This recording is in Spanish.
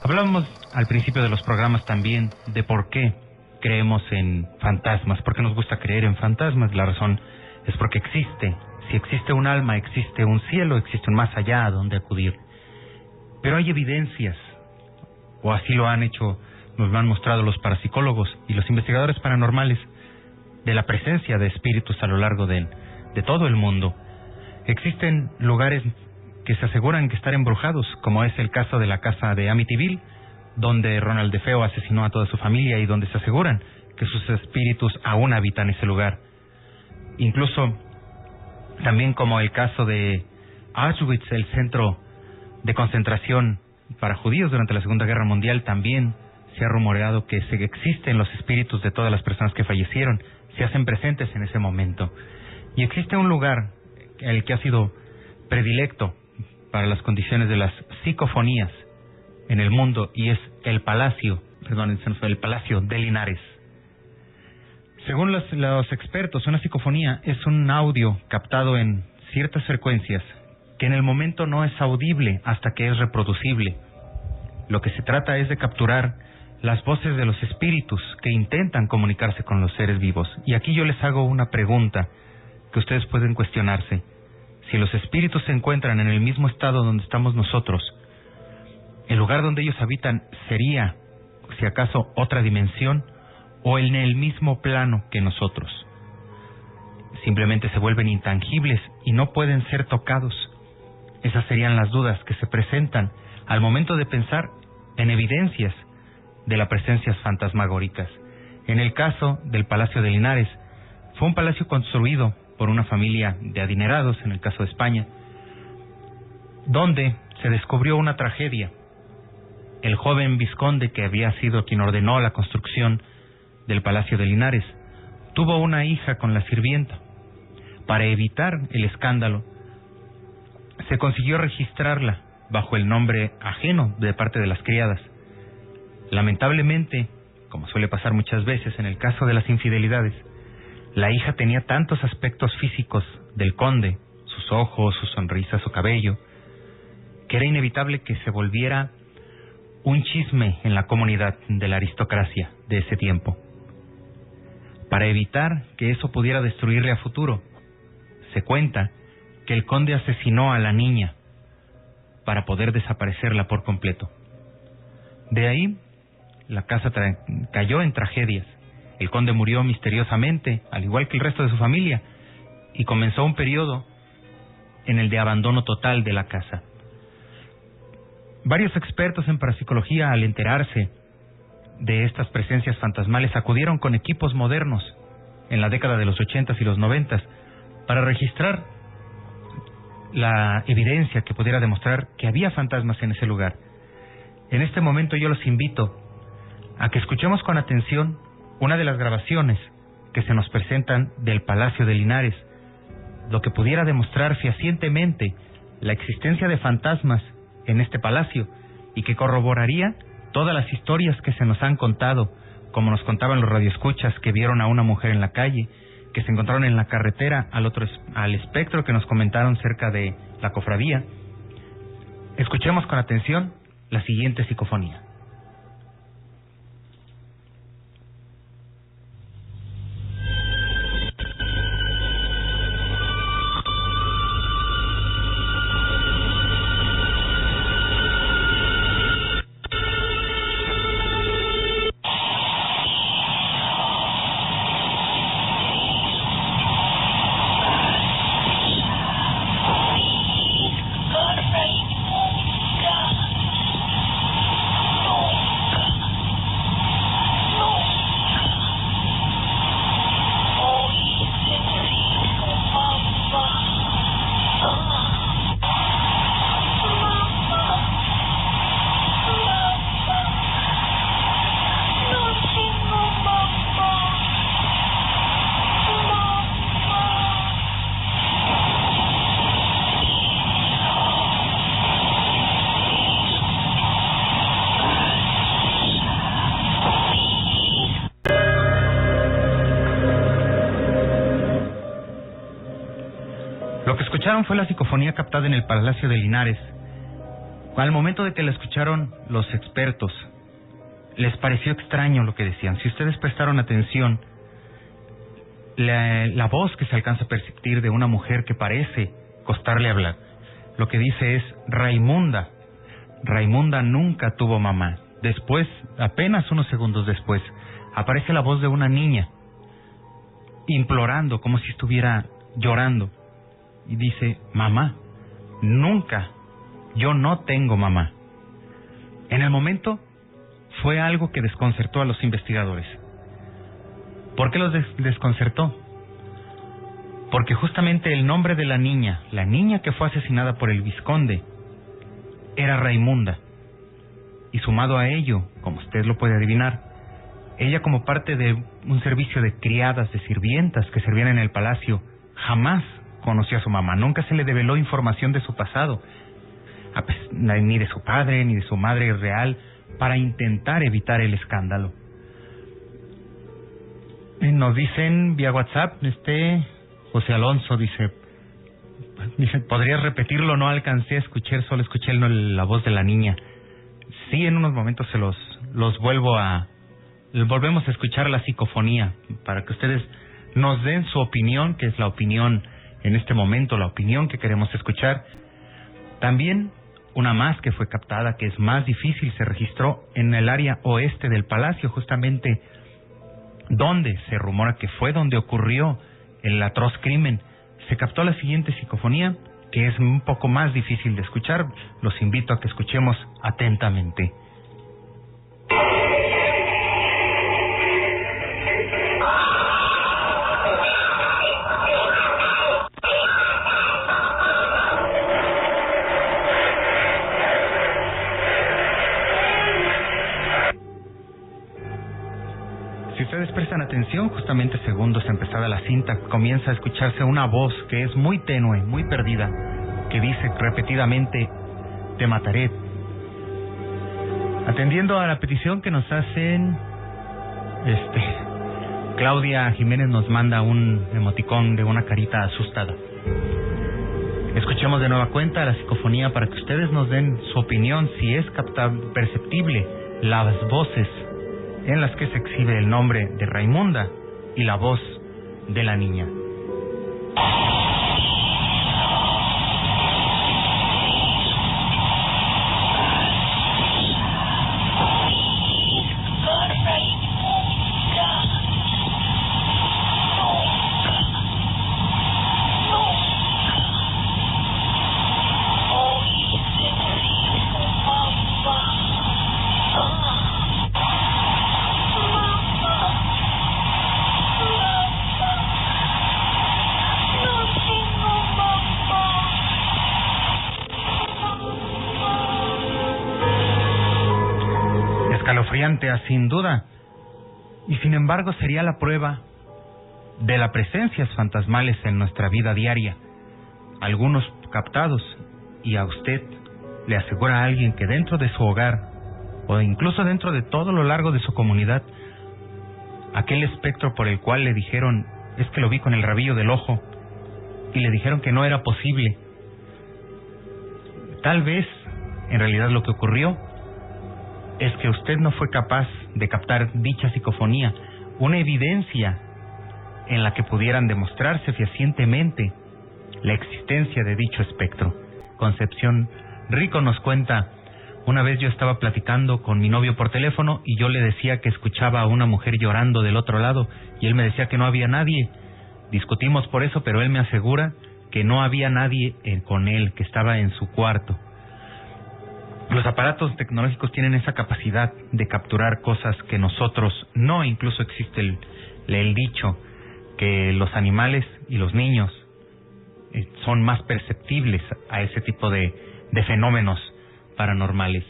Hablábamos al principio de los programas también de por qué creemos en fantasmas, por qué nos gusta creer en fantasmas. La razón es porque existe. Si existe un alma, existe un cielo, existe un más allá a donde acudir. Pero hay evidencias, o así lo han hecho, nos lo han mostrado los parapsicólogos y los investigadores paranormales, de la presencia de espíritus a lo largo de todo el mundo. Existen lugares que se aseguran que están embrujados, como es el caso de la casa de Amityville, donde Ronald DeFeo asesinó a toda su familia y donde se aseguran que sus espíritus aún habitan ese lugar. Incluso también como el caso de Auschwitz, el centro de concentración para judíos durante la Segunda Guerra Mundial, también se ha rumoreado que existen los espíritus de todas las personas que fallecieron, se hacen presentes en ese momento. Y existe un lugar, el que ha sido predilecto para las condiciones de las psicofonías en el mundo, y es el Palacio de Linares. Según los expertos, una psicofonía es un audio captado en ciertas frecuencias que en el momento no es audible hasta que es reproducible. Lo que se trata es de capturar las voces de los espíritus que intentan comunicarse con los seres vivos. Y aquí yo les hago una pregunta que ustedes pueden cuestionarse. Si los espíritus se encuentran en el mismo estado donde estamos nosotros, ¿el lugar donde ellos habitan sería, si acaso, otra dimensión o en el mismo plano que nosotros? Simplemente se vuelven intangibles y no pueden ser tocados. Esas serían las dudas que se presentan al momento de pensar en evidencias de las presencias fantasmagóricas. En el caso del Palacio de Linares, fue un palacio construido por una familia de adinerados, en el caso de España, donde se descubrió una tragedia. El joven vizconde, que había sido quien ordenó la construcción del Palacio de Linares, tuvo una hija con la sirvienta. Para evitar el escándalo, se consiguió registrarla bajo el nombre ajeno de parte de las criadas. Lamentablemente, como suele pasar muchas veces en el caso de las infidelidades, la hija tenía tantos aspectos físicos del conde, sus ojos, su sonrisa, su cabello, que era inevitable que se volviera un chisme en la comunidad de la aristocracia de ese tiempo. Para evitar que eso pudiera destruirle a futuro, se cuenta que el conde asesinó a la niña para poder desaparecerla por completo. De ahí, la casa cayó en tragedias. El conde murió misteriosamente, al igual que el resto de su familia, y comenzó un periodo en el de abandono total de la casa. Varios expertos en parapsicología, al enterarse de estas presencias fantasmales, acudieron con equipos modernos en la década de los 80s y los 90s para registrar la evidencia que pudiera demostrar que había fantasmas en ese lugar. En este momento yo los invito a que escuchemos con atención una de las grabaciones que se nos presentan del Palacio de Linares, lo que pudiera demostrar fehacientemente la existencia de fantasmas en este palacio y que corroboraría todas las historias que se nos han contado, como nos contaban los radioescuchas que vieron a una mujer en la calle, que se encontraron en la carretera, al espectro que nos comentaron cerca de la cofradía. Escuchemos con atención la siguiente psicofonía. Lo que escucharon fue la psicofonía captada en el Palacio de Linares, Al momento de que la escucharon los expertos, les pareció extraño lo que decían. Si ustedes prestaron atención, la voz que se alcanza a percibir de una mujer que parece costarle hablar, lo que dice es Raimunda. Raimunda nunca tuvo mamá. Después, apenas unos segundos después, aparece la voz de una niña, implorando, como si estuviera llorando, y dice, mamá, nunca, yo no tengo mamá. En el momento fue algo que desconcertó a los investigadores. ¿Por qué los desconcertó? Porque justamente el nombre de la niña que fue asesinada por el vizconde, era Raimunda. Y sumado a ello, como usted lo puede adivinar, ella como parte de un servicio de criadas, de sirvientas que servían en el palacio, jamás conoció a su mamá. Nunca se le develó información de su pasado, ni de su padre, ni de su madre real, para intentar evitar el escándalo. Nos dicen vía WhatsApp, José Alonso dice, ¿podrías repetirlo? No alcancé a escuchar, solo escuché la voz de la niña. Sí, en unos momentos volvemos a escuchar la psicofonía, para que ustedes nos den su opinión, que es la opinión en este momento, la opinión que queremos escuchar. También una más que fue captada, que es más difícil, se registró en el área oeste del palacio, justamente donde se rumora que fue donde ocurrió el atroz crimen. Se captó la siguiente psicofonía, que es un poco más difícil de escuchar. Los invito a que escuchemos atentamente. Si ustedes prestan atención, justamente segundos empezada la cinta, comienza a escucharse una voz que es muy tenue, muy perdida, que dice repetidamente, te mataré. Atendiendo a la petición que nos hacen, Claudia Jiménez nos manda un emoticón de una carita asustada. Escuchemos de nueva cuenta la psicofonía para que ustedes nos den su opinión, si es perceptible las voces en las que se exhibe el nombre de Raimunda y la voz de la niña. Escalofriante, sin duda, y sin embargo sería la prueba de las presencias fantasmales en nuestra vida diaria, algunos captados, y a usted le asegura a alguien que dentro de su hogar, o incluso dentro de todo lo largo de su comunidad, aquel espectro por el cual le dijeron, es que lo vi con el rabillo del ojo, y le dijeron que no era posible. Tal vez, en realidad lo que ocurrió es que usted no fue capaz de captar dicha psicofonía, una evidencia en la que pudieran demostrarse fehacientemente la existencia de dicho espectro. Concepción Rico nos cuenta, una vez yo estaba platicando con mi novio por teléfono y yo le decía que escuchaba a una mujer llorando del otro lado y él me decía que no había nadie. Discutimos por eso, pero él me asegura que no había nadie con él, que estaba en su cuarto. Los aparatos tecnológicos tienen esa capacidad de capturar cosas que nosotros no. Incluso existe el dicho que los animales y los niños son más perceptibles a ese tipo de fenómenos paranormales.